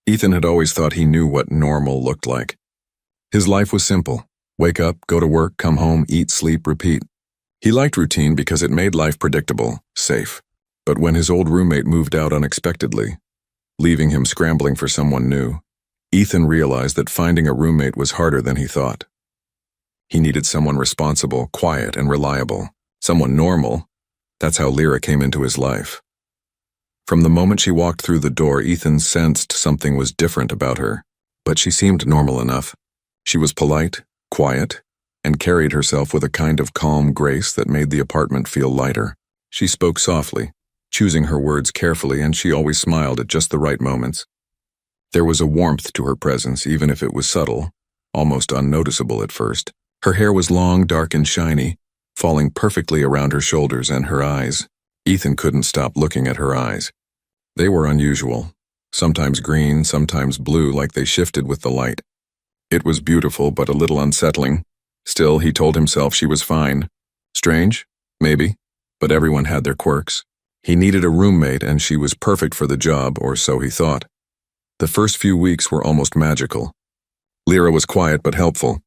Ethan had always thought he knew what normal looked like. His life was simple. Wake up, go to work, come home, eat, sleep, repeat. He liked routine because it made life predictable, safe. But when his old roommate moved out unexpectedly, leaving him scrambling for someone new, Ethan realized that finding a roommate was harder than he thought. He needed someone responsible, quiet, and reliable. Someone normal. That's how Lyra came into his life. From the moment she walked through the door, Ethan sensed something was different about her. But she seemed normal enough. She was polite, quiet, and carried herself with a kind of calm grace that made the apartment feel lighter. She spoke softly, choosing her words carefully, and she always smiled at just the right moments. There was a warmth to her presence, even if it was subtle, almost unnoticeable at first. Her hair was long, dark, and shiny, falling perfectly around her shoulders and her eyes. Ethan couldn't stop looking at her eyes. They were unusual, sometimes green, sometimes blue, like they shifted with the light. It was beautiful, but a little unsettling. Still, he told himself she was fine. Strange? Maybe. But everyone had their quirks. He needed a roommate, and she was perfect for the job, or so he thought. The first few weeks were almost magical. Lyra was quiet but helpful.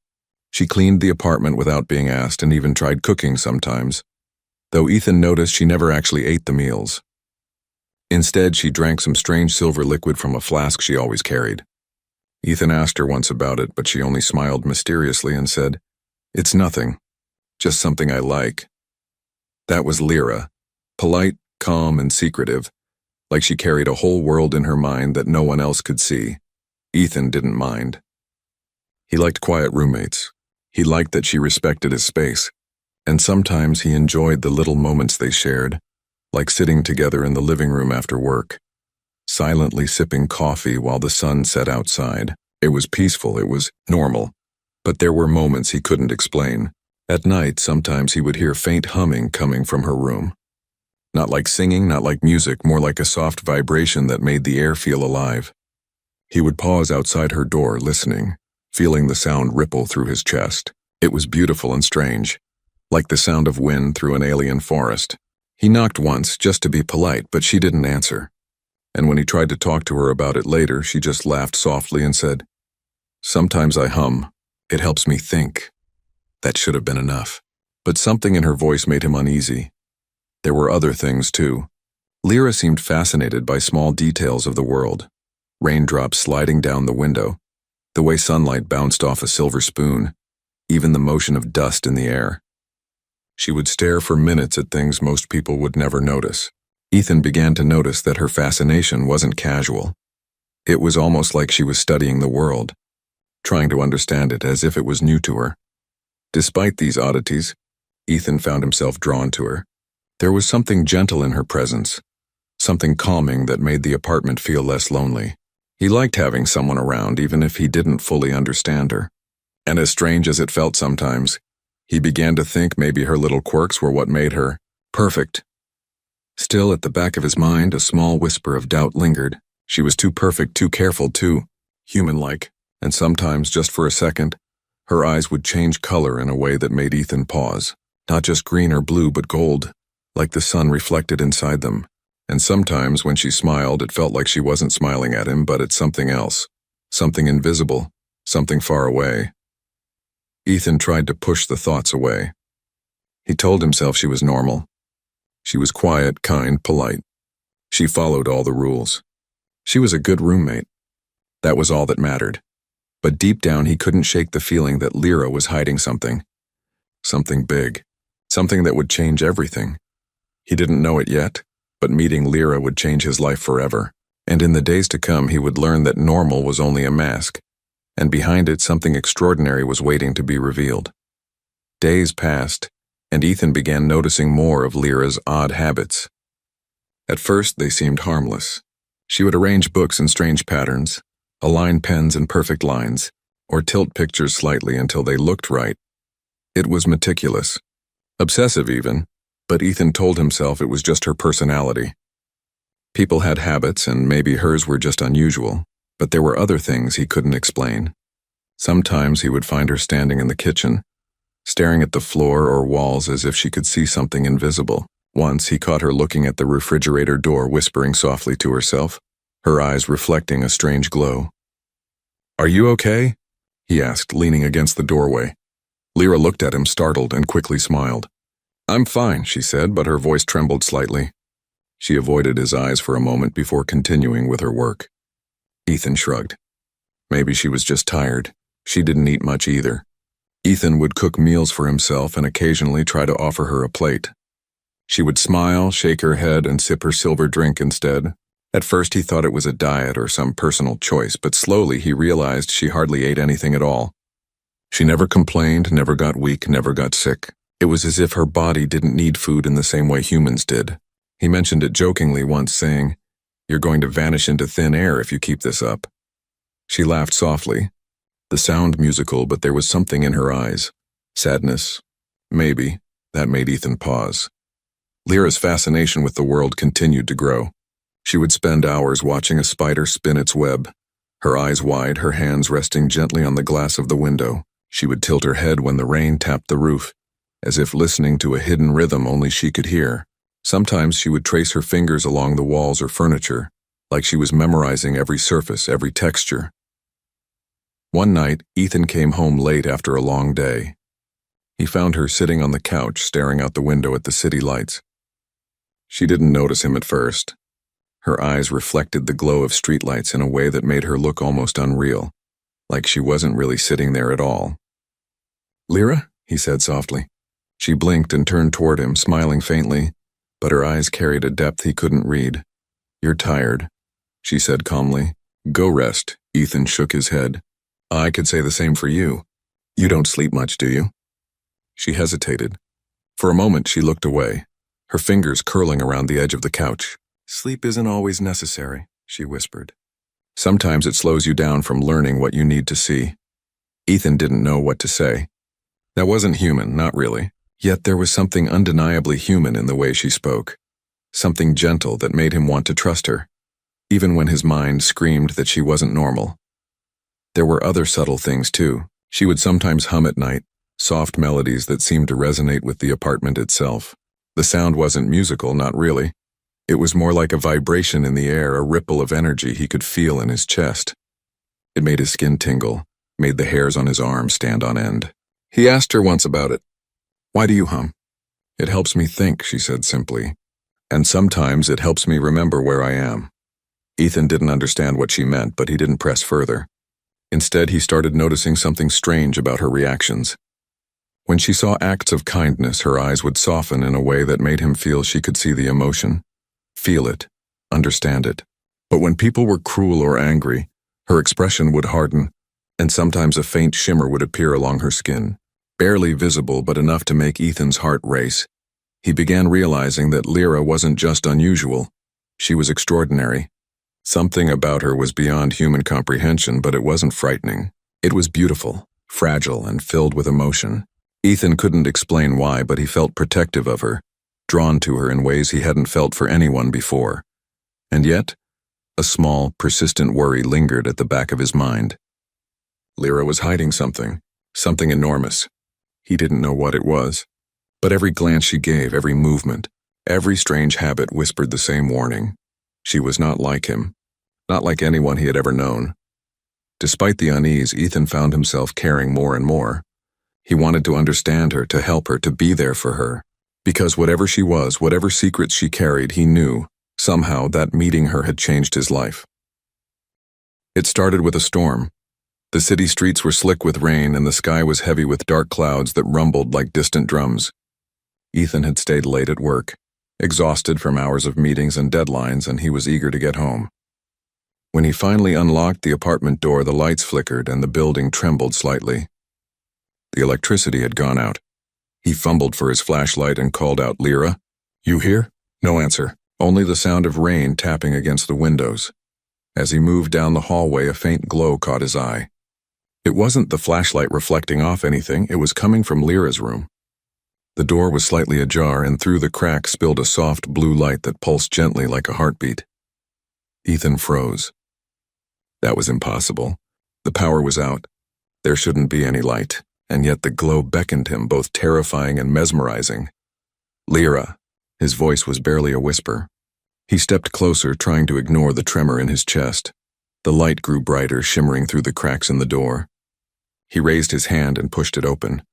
She cleaned the apartment without being asked and even tried cooking sometimes, though Ethan noticed she never actually ate the meals. Instead, she drank some strange silver liquid from a flask she always carried. Ethan asked her once about it, but she only smiled mysteriously and said, "It's nothing, just something I like." That was Lyra, polite, calm, and secretive, like she carried a whole world in her mind that no one else could see. Ethan didn't mind. He liked quiet roommates. He liked that she respected his space, and sometimes he enjoyed the little moments they shared, like sitting together in the living room after work, silently sipping coffee while the sun set outside. It was peaceful, it was normal, but there were moments he couldn't explain. At night, sometimes he would hear faint humming coming from her room. Not like singing, not like music, more like a soft vibration that made the air feel alive. He would pause outside her door, listening, feeling the sound ripple through his chest. It was beautiful and strange, like the sound of wind through an alien forest. He knocked once, just to be polite, but she didn't answer. And when he tried to talk to her about it later, she just laughed softly and said, "Sometimes I hum. It helps me think." That should have been enough. But something in her voice made him uneasy. There were other things, too. Lyra seemed fascinated by small details of the world. Raindrops sliding down the window, the way sunlight bounced off a silver spoon, even the motion of dust in the air. She would stare for minutes at things most people would never notice. Ethan began to notice that her fascination wasn't casual. It was almost like she was studying the world, trying to understand it as if it was new to her. Despite these oddities, Ethan found himself drawn to her. There was something gentle in her presence, something calming that made the apartment feel less lonely. He liked having someone around, even if he didn't fully understand her. And as strange as it felt sometimes, he began to think maybe her little quirks were what made her perfect. Still, at the back of his mind, a small whisper of doubt lingered. She was too perfect, too careful, too human-like, and sometimes, just for a second, her eyes would change color in a way that made Ethan pause. Not just green or blue, but gold, like the sun reflected inside them. And sometimes, when she smiled, it felt like she wasn't smiling at him, but at something else, something invisible, something far away. Ethan tried to push the thoughts away. He told himself she was normal. She was quiet, kind, polite. She followed all the rules. She was a good roommate. That was all that mattered. But deep down, he couldn't shake the feeling that Lyra was hiding something. Something big. Something that would change everything. He didn't know it yet, but meeting Lyra would change his life forever. And in the days to come, he would learn that normal was only a mask, and behind it something extraordinary was waiting to be revealed. Days passed, and Ethan began noticing more of Lyra's odd habits. At first, they seemed harmless. She would arrange books in strange patterns, align pens in perfect lines, or tilt pictures slightly until they looked right. It was meticulous, obsessive even, but Ethan told himself it was just her personality. People had habits, and maybe hers were just unusual, but there were other things he couldn't explain. Sometimes he would find her standing in the kitchen, staring at the floor or walls as if she could see something invisible. Once he caught her looking at the refrigerator door, whispering softly to herself. her eyes reflecting a strange glow. "Are you okay?" he asked, leaning against the doorway. Lyra looked at him, startled, and quickly smiled. "I'm fine," she said, but her voice trembled slightly. She avoided his eyes for a moment before continuing with her work. Ethan shrugged. Maybe she was just tired. She didn't eat much either. Ethan would cook meals for himself and occasionally try to offer her a plate. She would smile, shake her head, and sip her silver drink instead. At first he thought it was a diet or some personal choice, but slowly he realized she hardly ate anything at all. She never complained, never got weak, never got sick. It was as if her body didn't need food in the same way humans did. He mentioned it jokingly once, saying, "You're going to vanish into thin air if you keep this up." She laughed softly. The sound musical, but there was something in her eyes. Sadness. Maybe. That made Ethan pause. Lyra's fascination with the world continued to grow. She would spend hours watching a spider spin its web. Her eyes wide, her hands resting gently on the glass of the window. She would tilt her head when the rain tapped the roof, as if listening to a hidden rhythm only she could hear. Sometimes she would trace her fingers along the walls or furniture, like she was memorizing every surface, every texture. One night, Ethan came home late after a long day. He found her sitting on the couch, staring out the window at the city lights. She didn't notice him at first. Her eyes reflected the glow of streetlights in a way that made her look almost unreal, like she wasn't really sitting there at all. "Lyra?" he said softly. She blinked and turned toward him, smiling faintly, but her eyes carried a depth he couldn't read. "You're tired," she said calmly. "Go rest." Ethan shook his head. "I could say the same for you. You don't sleep much, do you?" She hesitated. For a moment she looked away, her fingers curling around the edge of the couch. "Sleep isn't always necessary," she whispered. "Sometimes it slows you down from learning what you need to see." Ethan didn't know what to say. That wasn't human, not really. Yet there was something undeniably human in the way she spoke. Something gentle that made him want to trust her, even when his mind screamed that she wasn't normal. There were other subtle things too. She would sometimes hum at night, soft melodies that seemed to resonate with the apartment itself. The sound wasn't musical, not really. It was more like a vibration in the air, a ripple of energy he could feel in his chest. It made his skin tingle, made the hairs on his arms stand on end. He asked her once about it. "Why do you hum?" "It helps me think," she said simply. "And sometimes it helps me remember where I am." Ethan didn't understand what she meant, but he didn't press further. Instead, he started noticing something strange about her reactions. When she saw acts of kindness, her eyes would soften in a way that made him feel she could see the emotion, feel it, understand it. But when people were cruel or angry, her expression would harden, and sometimes a faint shimmer would appear along her skin, barely visible but enough to make Ethan's heart race. He began realizing that Lyra wasn't just unusual, she was extraordinary. Something about her was beyond human comprehension, but it wasn't frightening. It was beautiful, fragile, and filled with emotion. Ethan couldn't explain why, but he felt protective of her, drawn to her in ways he hadn't felt for anyone before. And yet, a small, persistent worry lingered at the back of his mind. Lyra was hiding something enormous. He didn't know what it was. But every glance she gave, every movement, every strange habit whispered the same warning. She was not like him, not like anyone he had ever known. Despite the unease, Ethan found himself caring more and more. He wanted to understand her, to help her, to be there for her. Because whatever she was, whatever secrets she carried, he knew, somehow, that meeting her had changed his life. It started with a storm. The city streets were slick with rain, and the sky was heavy with dark clouds that rumbled like distant drums. Ethan had stayed late at work, exhausted from hours of meetings and deadlines, and he was eager to get home. When he finally unlocked the apartment door, the lights flickered and the building trembled slightly. The electricity had gone out. He fumbled for his flashlight and called out, "Lyra, you here?" No answer, only the sound of rain tapping against the windows. As he moved down the hallway, a faint glow caught his eye. It wasn't the flashlight reflecting off anything, it was coming from Lyra's room. The door was slightly ajar, and through the crack spilled a soft blue light that pulsed gently like a heartbeat. Ethan froze. That was impossible. The power was out. There shouldn't be any light, and yet the glow beckoned him, both terrifying and mesmerizing. "Lyra." His voice was barely a whisper. He stepped closer, trying to ignore the tremor in his chest. The light grew brighter, shimmering through the cracks in the door. He raised his hand and pushed it open.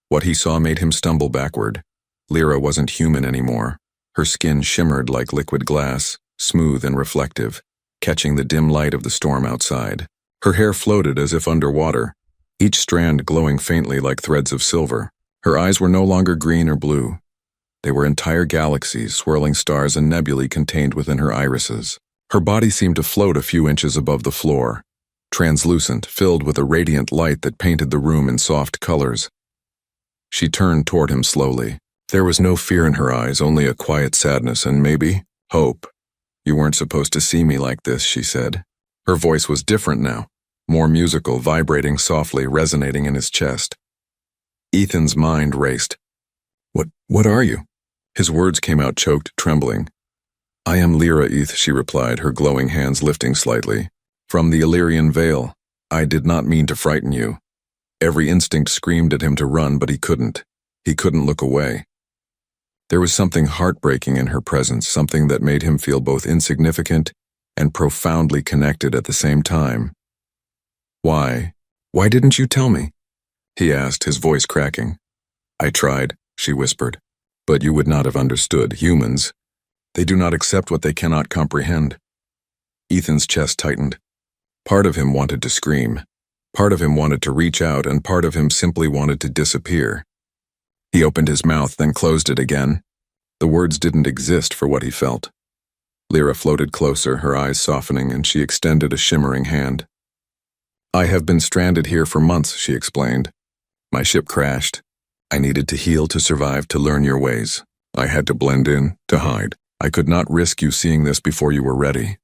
What he saw made him stumble backward. Lyra wasn't human anymore. Her skin shimmered like liquid glass, smooth and reflective, catching the dim light of the storm outside. Her hair floated as if underwater, each strand glowing faintly like threads of silver. Her eyes were no longer green or blue. They were entire galaxies, swirling stars and nebulae contained within her irises. Her body seemed to float a few inches above the floor, translucent, filled with a radiant light that painted the room in soft colors. She turned toward him slowly. There was no fear in her eyes, only a quiet sadness and maybe hope. "You weren't supposed to see me like this," she said. Her voice was different now, more musical, vibrating softly, resonating in his chest. Ethan's mind raced. What are you?" His words came out choked, trembling. "I am Lyra, Eth," she replied, her glowing hands lifting slightly. "From the Illyrian Vale. I did not mean to frighten you." Every instinct screamed at him to run, but he couldn't. He couldn't look away. There was something heartbreaking in her presence, something that made him feel both insignificant and profoundly connected at the same time. Why didn't you tell me?" he asked, his voice cracking. "I tried," she whispered, "but you would not have understood. Humans, they do not accept what they cannot comprehend." Ethan's chest tightened. Part of him wanted to scream. Part of him wanted to reach out, and part of him simply wanted to disappear. He opened his mouth, then closed it again. The words didn't exist for what he felt. Lyra floated closer, her eyes softening, and she extended a shimmering hand. "I have been stranded here for months," she explained. "My ship crashed. I needed to heal, to survive, to learn your ways. I had to blend in, to hide. I could not risk you seeing this before you were ready."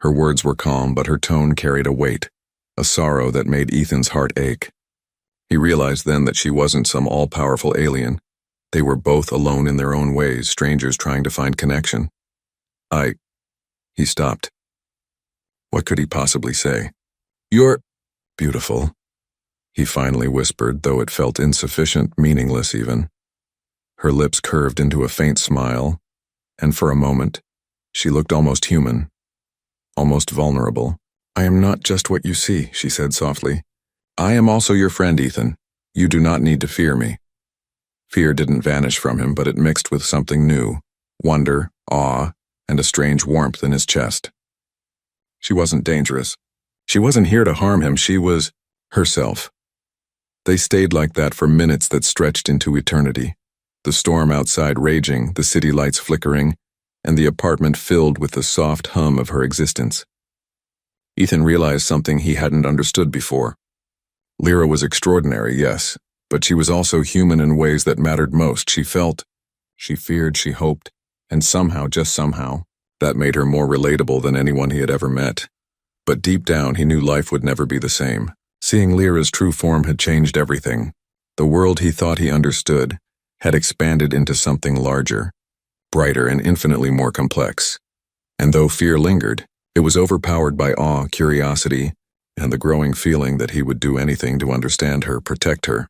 Her words were calm, but her tone carried a weight, a sorrow that made Ethan's heart ache. He realized then that she wasn't some all-powerful alien. They were both alone in their own ways, strangers trying to find connection. He stopped. What could he possibly say? "You're beautiful," he finally whispered, though it felt insufficient, meaningless even. Her lips curved into a faint smile, and for a moment, she looked almost human, almost vulnerable. "I am not just what you see," she said softly. "I am also your friend, Ethan. You do not need to fear me." Fear didn't vanish from him, but it mixed with something new, wonder, awe, and a strange warmth in his chest. She wasn't dangerous. She wasn't here to harm him. She was herself. They stayed like that for minutes that stretched into eternity. The storm outside raging, the city lights flickering, and the apartment filled with the soft hum of her existence. Ethan realized something he hadn't understood before. Lyra was extraordinary, yes, but she was also human in ways that mattered most. She felt, she feared, she hoped, and somehow, just somehow, that made her more relatable than anyone he had ever met. But deep down, he knew life would never be the same. Seeing Lyra's true form had changed everything. The world he thought he understood had expanded into something larger, brighter, and infinitely more complex. And though fear lingered, it was overpowered by awe, curiosity, and the growing feeling that he would do anything to understand her, protect her,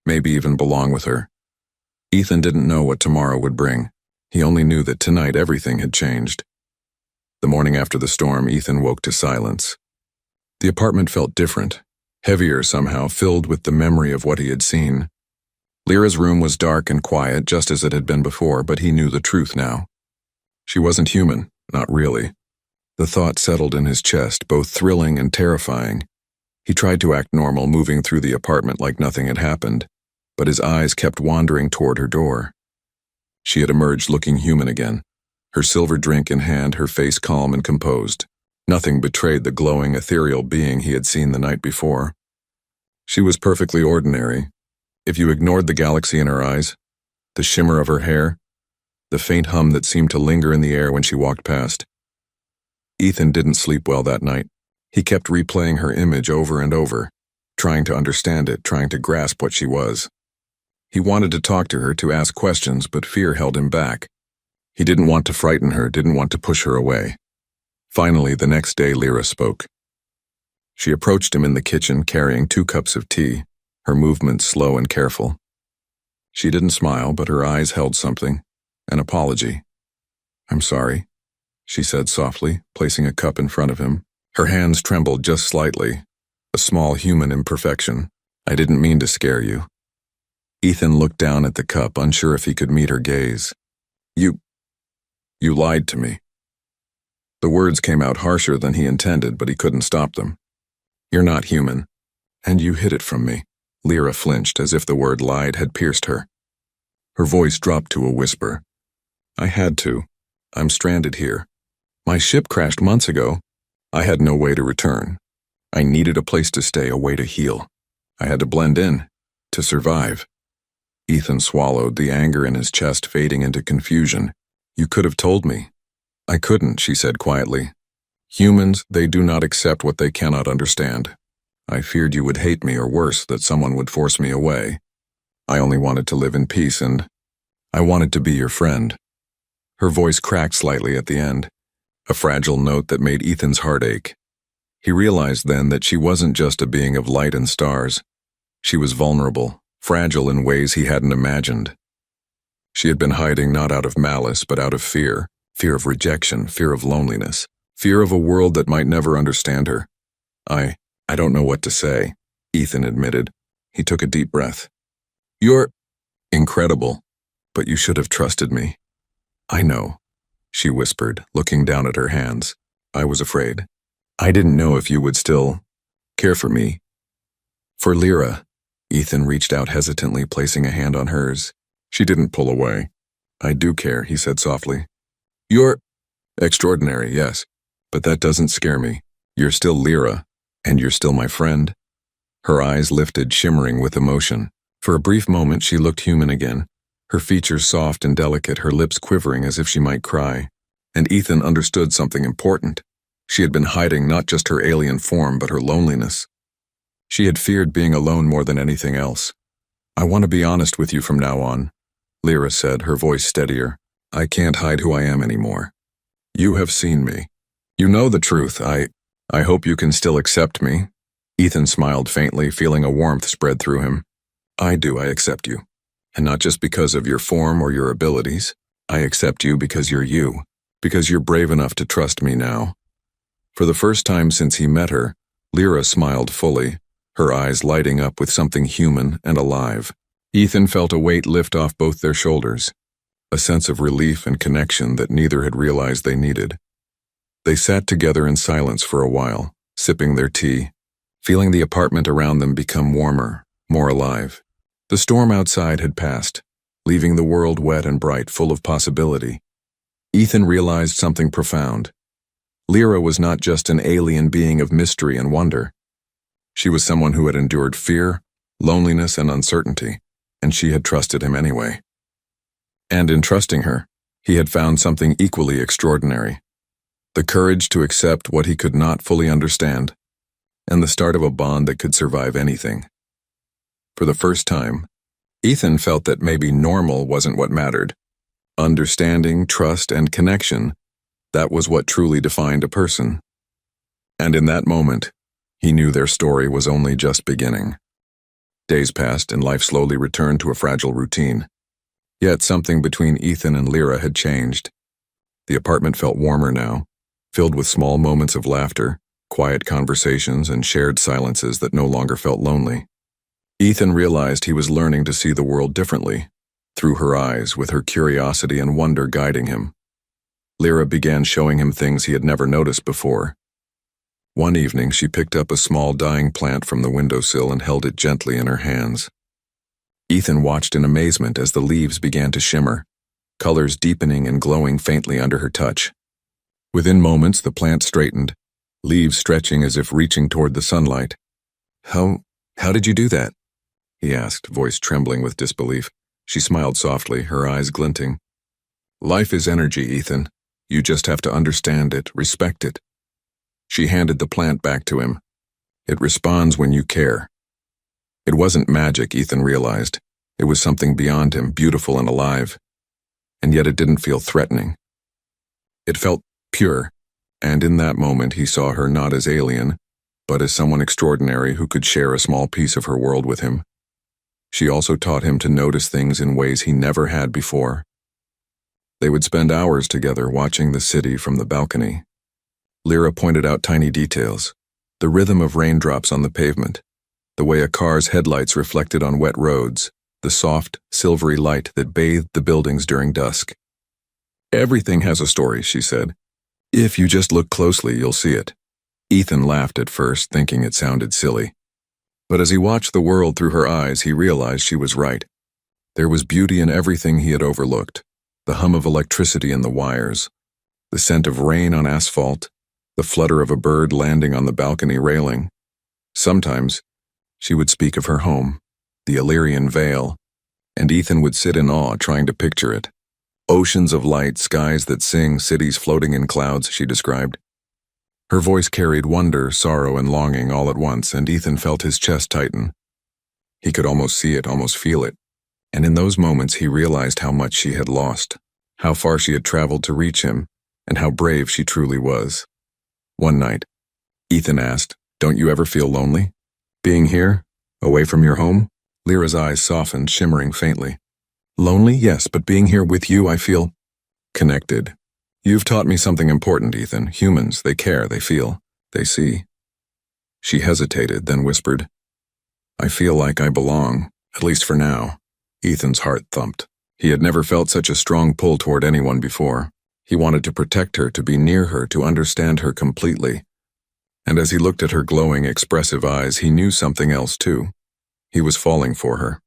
maybe even belong with her. Ethan didn't know what tomorrow would bring. He only knew that tonight everything had changed. The morning after the storm, Ethan woke to silence. The apartment felt different, heavier somehow, filled with the memory of what he had seen. Lyra's room was dark and quiet, just as it had been before, but he knew the truth now. She wasn't human, not really. The thought settled in his chest, both thrilling and terrifying. He tried to act normal, moving through the apartment like nothing had happened, but his eyes kept wandering toward her door. She had emerged looking human again, her silver drink in hand, her face calm and composed. Nothing betrayed the glowing, ethereal being he had seen the night before. She was perfectly ordinary. If you ignored the galaxy in her eyes, the shimmer of her hair, the faint hum that seemed to linger in the air when she walked past. Ethan didn't sleep well that night. He kept replaying her image over and over, trying to understand it, trying to grasp what she was. He wanted to talk to her, to ask questions, but fear held him back. He didn't want to frighten her, didn't want to push her away. Finally, the next day, Lyra spoke. She approached him in the kitchen, carrying 2 cups of tea, her movements slow and careful. She didn't smile, but her eyes held something, an apology. "I'm sorry," she said softly, placing a cup in front of him. Her hands trembled just slightly, a small human imperfection. I didn't mean to scare you. Ethan looked down at the cup, unsure if he could meet her gaze. You lied to me. The words came out harsher than he intended, but he couldn't stop them. You're not human, and you hid it from me. Lyra flinched as if the word lied had pierced her. Her voice dropped to a whisper. I had to. I'm stranded here. My ship crashed months ago. I had no way to return. I needed a place to stay, a way to heal. I had to blend in, to survive. Ethan swallowed, the anger in his chest fading into confusion. You could have told me. I couldn't, she said quietly. Humans, they do not accept what they cannot understand. I feared you would hate me, or worse, that someone would force me away. I only wanted to live in peace, and I wanted to be your friend. Her voice cracked slightly at the end, a fragile note that made Ethan's heart ache. He realized then that she wasn't just a being of light and stars. She was vulnerable, fragile in ways he hadn't imagined. She had been hiding not out of malice, but out of fear. Fear of rejection, fear of loneliness, fear of a world that might never understand her. I don't know what to say, Ethan admitted. He took a deep breath. You're incredible, but you should have trusted me. I know, she whispered, looking down at her hands. I was afraid. I didn't know if you would still care for me. For Lyra, Ethan reached out hesitantly, placing a hand on hers. She didn't pull away. I do care, he said softly. You're extraordinary, yes, but that doesn't scare me. You're still Lyra, and you're still my friend. Her eyes lifted, shimmering with emotion. For a brief moment, she looked human again, her features soft and delicate, her lips quivering as if she might cry. And Ethan understood something important. She had been hiding not just her alien form, but her loneliness. She had feared being alone more than anything else. I want to be honest with you from now on, Lyra said, her voice steadier. I can't hide who I am anymore. You have seen me. You know the truth. I hope you can still accept me. Ethan smiled faintly, feeling a warmth spread through him. I do, I accept you. And not just because of your form or your abilities. I accept you because you're you. Because you're brave enough to trust me now. For the first time since he met her, Lyra smiled fully, her eyes lighting up with something human and alive. Ethan felt a weight lift off both their shoulders. A sense of relief and connection that neither had realized they needed. They sat together in silence for a while, sipping their tea, feeling the apartment around them become warmer, more alive. The storm outside had passed, leaving the world wet and bright, full of possibility. Ethan realized something profound. Lyra was not just an alien being of mystery and wonder. She was someone who had endured fear, loneliness, and uncertainty, and she had trusted him anyway. And in trusting her, he had found something equally extraordinary. The courage to accept what he could not fully understand, and the start of a bond that could survive anything. For the first time, Ethan felt that maybe normal wasn't what mattered. Understanding, trust, and connection, that was what truly defined a person. And in that moment, he knew their story was only just beginning. Days passed and life slowly returned to a fragile routine. Yet something between Ethan and Lyra had changed. The apartment felt warmer now, filled with small moments of laughter, quiet conversations, and shared silences that no longer felt lonely. Ethan realized he was learning to see the world differently, through her eyes, with her curiosity and wonder guiding him. Lyra began showing him things he had never noticed before. One evening, she picked up a small dying plant from the windowsill and held it gently in her hands. Ethan watched in amazement as the leaves began to shimmer, colors deepening and glowing faintly under her touch. Within moments, the plant straightened, leaves stretching as if reaching toward the sunlight. How did you do that?" he asked, voice trembling with disbelief. She smiled softly, her eyes glinting. "Life is energy, Ethan. You just have to understand it, respect it." She handed the plant back to him. "It responds when you care." It wasn't magic, Ethan realized. It was something beyond him, beautiful and alive. And yet it didn't feel threatening. It felt pure, and in that moment he saw her not as alien, but as someone extraordinary who could share a small piece of her world with him. She also taught him to notice things in ways he never had before. They would spend hours together watching the city from the balcony. Lyra pointed out tiny details, the rhythm of raindrops on the pavement, the way a car's headlights reflected on wet roads, the soft, silvery light that bathed the buildings during dusk. "Everything has a story," she said. "If you just look closely, you'll see it." Ethan laughed at first, thinking it sounded silly. But as he watched the world through her eyes, he realized she was right. There was beauty in everything he had overlooked, the hum of electricity in the wires, the scent of rain on asphalt, the flutter of a bird landing on the balcony railing. Sometimes, she would speak of her home, the Illyrian Vale, and Ethan would sit in awe trying to picture it. Oceans of light, skies that sing, cities floating in clouds, she described. Her voice carried wonder, sorrow, and longing all at once, and Ethan felt his chest tighten. He could almost see it, almost feel it. And in those moments he realized how much she had lost, how far she had traveled to reach him, and how brave she truly was. One night, Ethan asked, "Don't you ever feel lonely? Being here, away from your home?" Lyra's eyes softened, shimmering faintly. "Lonely, yes, but being here with you, I feel connected. You've taught me something important, Ethan. Humans, they care, they feel, they see." She hesitated, then whispered, "I feel like I belong, at least for now." Ethan's heart thumped. He had never felt such a strong pull toward anyone before. He wanted to protect her, to be near her, to understand her completely. And as he looked at her glowing, expressive eyes, he knew something else too. He was falling for her.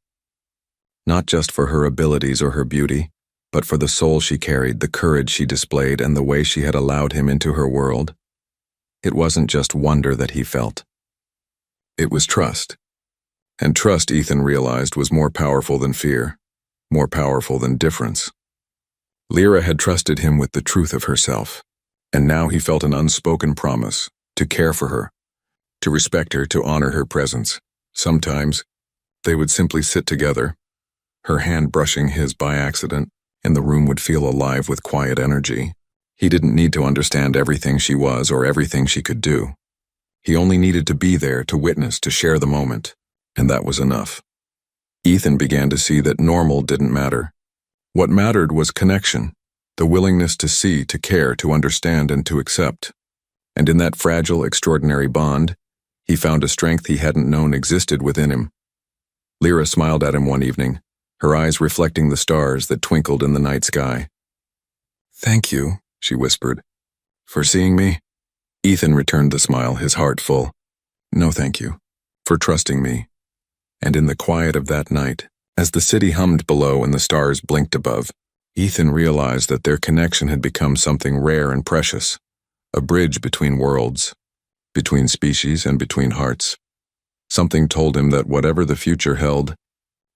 Not just for her abilities or her beauty, but for the soul she carried, the courage she displayed, and the way she had allowed him into her world. It wasn't just wonder that he felt. It was trust. And trust, Ethan realized, was more powerful than fear, more powerful than difference. Lyra had trusted him with the truth of herself, and now he felt an unspoken promise to care for her, to respect her, to honor her presence. Sometimes, they would simply sit together, her hand brushing his by accident, and the room would feel alive with quiet energy. He didn't need to understand everything she was or everything she could do. He only needed to be there, to witness, to share the moment, and that was enough. Ethan began to see that normal didn't matter. What mattered was connection, the willingness to see, to care, to understand, and to accept. And in that fragile, extraordinary bond, he found a strength he hadn't known existed within him. Lyra smiled at him one evening, her eyes reflecting the stars that twinkled in the night sky. "Thank you," she whispered, "for seeing me." Ethan returned the smile, his heart full. "No, thank you, for trusting me." And in the quiet of that night, as the city hummed below and the stars blinked above, Ethan realized that their connection had become something rare and precious, a bridge between worlds, between species and between hearts. Something told him that whatever the future held,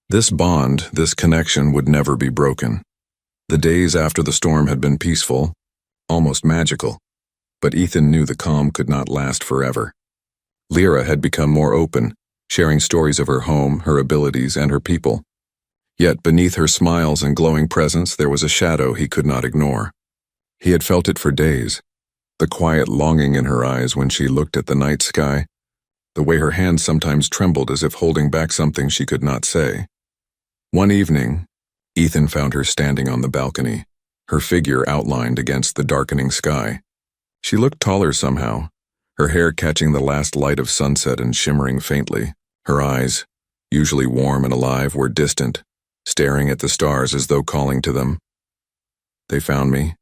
this bond, this connection would never be broken. The days after the storm had been peaceful, almost magical, but Ethan knew the calm could not last forever. Lyra had become more open, sharing stories of her home, her abilities, and her people. Yet beneath her smiles and glowing presence there was a shadow he could not ignore. He had felt it for days, the quiet longing in her eyes when she looked at the night sky, the way her hands sometimes trembled as if holding back something she could not say. One evening, Ethan found her standing on the balcony, her figure outlined against the darkening sky. She looked taller somehow, her hair catching the last light of sunset and shimmering faintly. Her eyes, usually warm and alive, were distant, staring at the stars as though calling to them. "They found me,"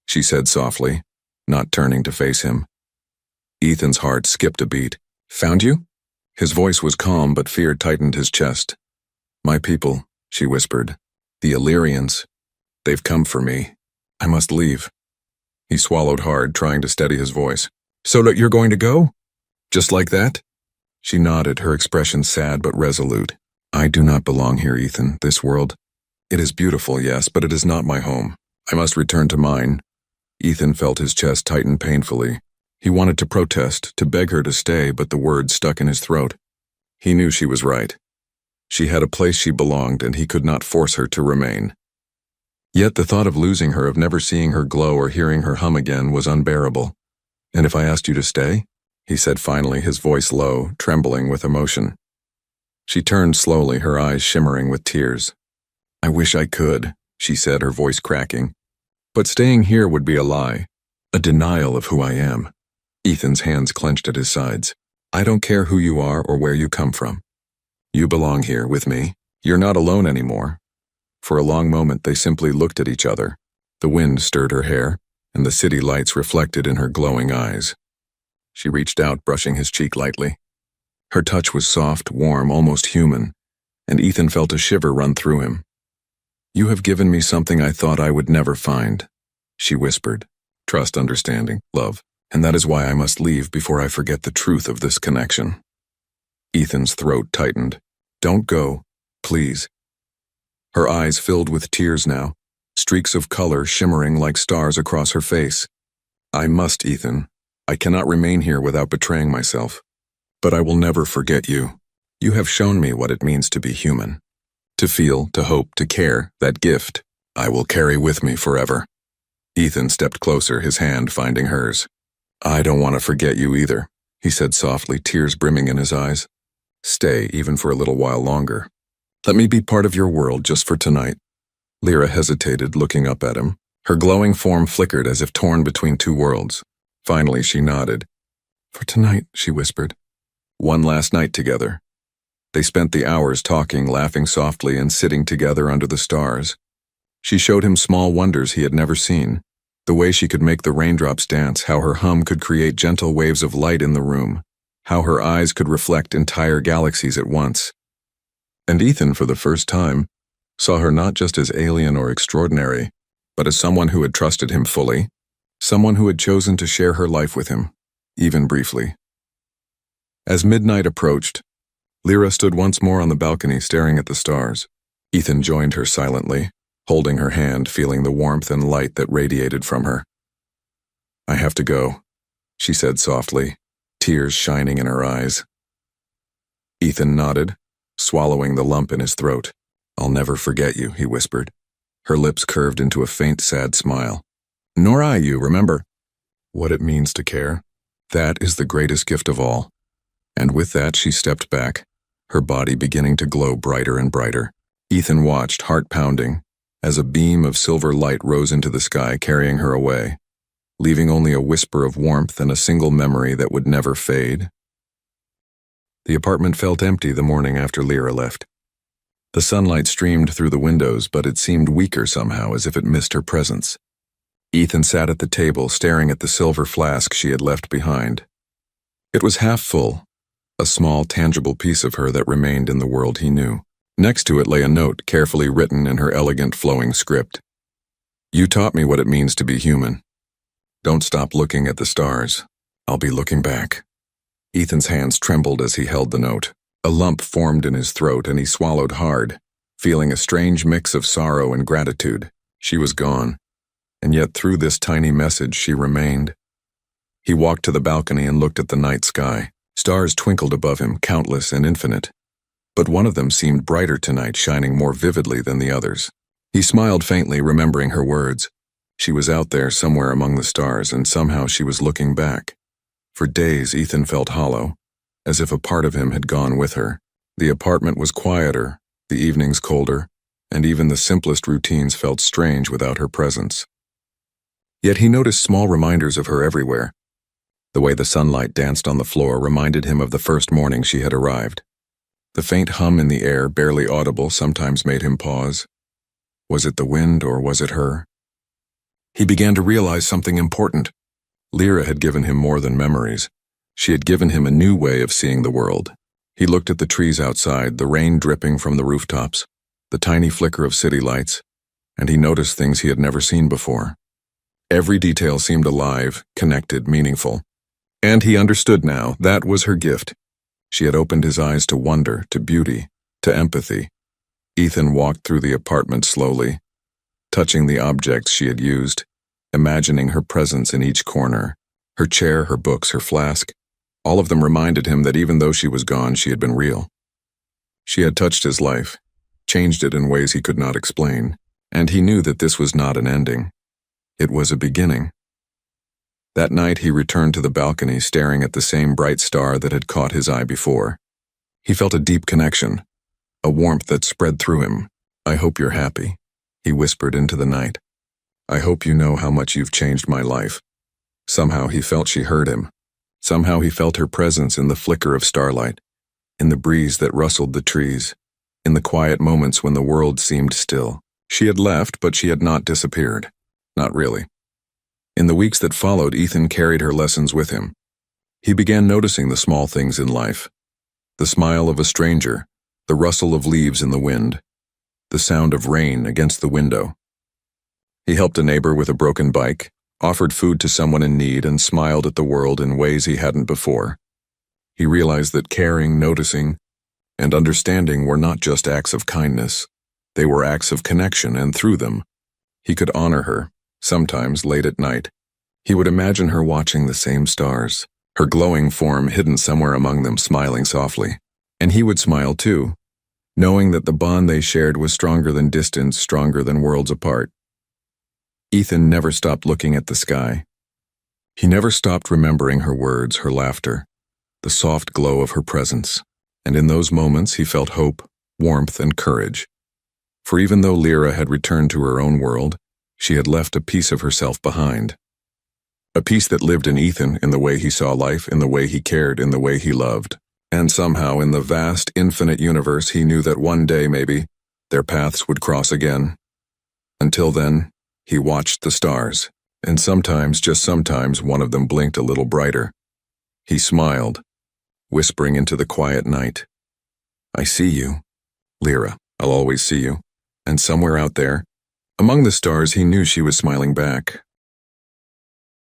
she said softly, not turning to face him. Ethan's heart skipped a beat. "Found you?" His voice was calm, but fear tightened his chest. "My people," she whispered. "The Illyrians. They've come for me. I must leave." He swallowed hard, trying to steady his voice. "So that you're going to go? Just like that?" She nodded, her expression sad but resolute. "I do not belong here, Ethan. This world. It is beautiful, yes, but it is not my home. I must return to mine." Ethan felt his chest tighten painfully. He wanted to protest, to beg her to stay, but the words stuck in his throat. He knew she was right. She had a place she belonged, and he could not force her to remain. Yet the thought of losing her, of never seeing her glow or hearing her hum again, was unbearable. "And if I asked you to stay?" he said finally, his voice low, trembling with emotion. She turned slowly, her eyes shimmering with tears. "I wish I could," she said, her voice cracking. But staying here would be a lie, a denial of who I am. Ethan's hands clenched at his sides. I don't care who you are or where you come from. You belong here with me. You're not alone anymore. For a long moment they simply looked at each other. The wind stirred her hair, and the city lights reflected in her glowing eyes. She reached out, brushing his cheek lightly. Her touch was soft, warm, almost human, and Ethan felt a shiver run through him. You have given me something I thought I would never find, she whispered. Trust, understanding, love, and that is why I must leave before I forget the truth of this connection. Ethan's throat tightened. Don't go, please. Her eyes filled with tears now, streaks of color shimmering like stars across her face. I must, Ethan. I cannot remain here without betraying myself. But I will never forget you. You have shown me what it means to be human. To feel, to hope, to care, that gift, I will carry with me forever. Ethan stepped closer, his hand finding hers. I don't want to forget you either, he said softly, tears brimming in his eyes. Stay, even for a little while longer. Let me be part of your world just for tonight. Lyra hesitated, looking up at him. Her glowing form flickered as if torn between two worlds. Finally, she nodded. For tonight, she whispered. One last night together. They spent the hours talking, laughing softly, and sitting together under the stars. She showed him small wonders he had never seen. The way she could make the raindrops dance, how her hum could create gentle waves of light in the room, how her eyes could reflect entire galaxies at once. And Ethan, for the first time, saw her not just as alien or extraordinary, but as someone who had trusted him fully, someone who had chosen to share her life with him, even briefly. As midnight approached, Lyra stood once more on the balcony staring at the stars. Ethan joined her silently, holding her hand, feeling the warmth and light that radiated from her. I have to go, she said softly, tears shining in her eyes. Ethan nodded, swallowing the lump in his throat. I'll never forget you, he whispered. Her lips curved into a faint, sad smile. Nor I you, remember. What it means to care. That is the greatest gift of all. And with that she stepped back, her body beginning to glow brighter and brighter. Ethan watched, heart pounding, as a beam of silver light rose into the sky, carrying her away, leaving only a whisper of warmth and a single memory that would never fade. The apartment felt empty the morning after Lyra left. The sunlight streamed through the windows, but it seemed weaker somehow, as if it missed her presence. Ethan sat at the table, staring at the silver flask she had left behind. It was half full, a small, tangible piece of her that remained in the world he knew. Next to it lay a note, carefully written in her elegant, flowing script. You taught me what it means to be human. Don't stop looking at the stars. I'll be looking back. Ethan's hands trembled as he held the note. A lump formed in his throat and he swallowed hard, feeling a strange mix of sorrow and gratitude. She was gone, and yet through this tiny message she remained. He walked to the balcony and looked at the night sky. Stars twinkled above him, countless and infinite. But one of them seemed brighter tonight, shining more vividly than the others. He smiled faintly, remembering her words. She was out there somewhere among the stars, and somehow she was looking back. For days, Ethan felt hollow, as if a part of him had gone with her. The apartment was quieter, the evenings colder, and even the simplest routines felt strange without her presence. Yet he noticed small reminders of her everywhere. The way the sunlight danced on the floor reminded him of the first morning she had arrived. The faint hum in the air, barely audible, sometimes made him pause. Was it the wind or was it her? He began to realize something important. Lyra had given him more than memories. She had given him a new way of seeing the world. He looked at the trees outside, the rain dripping from the rooftops, the tiny flicker of city lights, and he noticed things he had never seen before. Every detail seemed alive, connected, meaningful. And he understood now, that was her gift. She had opened his eyes to wonder, to beauty, to empathy. Ethan walked through the apartment slowly, touching the objects she had used, imagining her presence in each corner, her chair, her books, her flask. All of them reminded him that even though she was gone, she had been real. She had touched his life, changed it in ways he could not explain, and he knew that this was not an ending. It was a beginning. That night he returned to the balcony, staring at the same bright star that had caught his eye before. He felt a deep connection, a warmth that spread through him. I hope you're happy, he whispered into the night. I hope you know how much you've changed my life." Somehow he felt she heard him. Somehow he felt her presence in the flicker of starlight, in the breeze that rustled the trees, in the quiet moments when the world seemed still. She had left, but she had not disappeared. Not really. In the weeks that followed, Ethan carried her lessons with him. He began noticing the small things in life. The smile of a stranger, the rustle of leaves in the wind, the sound of rain against the window. He helped a neighbor with a broken bike, offered food to someone in need, and smiled at the world in ways he hadn't before. He realized that caring, noticing, and understanding were not just acts of kindness. They were acts of connection, and through them, he could honor her. Sometimes, late at night, he would imagine her watching the same stars, her glowing form hidden somewhere among them, smiling softly. And he would smile too, knowing that the bond they shared was stronger than distance, stronger than worlds apart. Ethan never stopped looking at the sky. He never stopped remembering her words, her laughter, the soft glow of her presence. And in those moments he felt hope, warmth, and courage. For even though Lyra had returned to her own world, she had left a piece of herself behind. A piece that lived in Ethan, in the way he saw life, in the way he cared, in the way he loved. And somehow, in the vast, infinite universe, he knew that one day, maybe, their paths would cross again. Until then, he watched the stars, and sometimes, just sometimes, one of them blinked a little brighter. He smiled, whispering into the quiet night, "I see you, Lyra. I'll always see you." And somewhere out there, among the stars, he knew she was smiling back.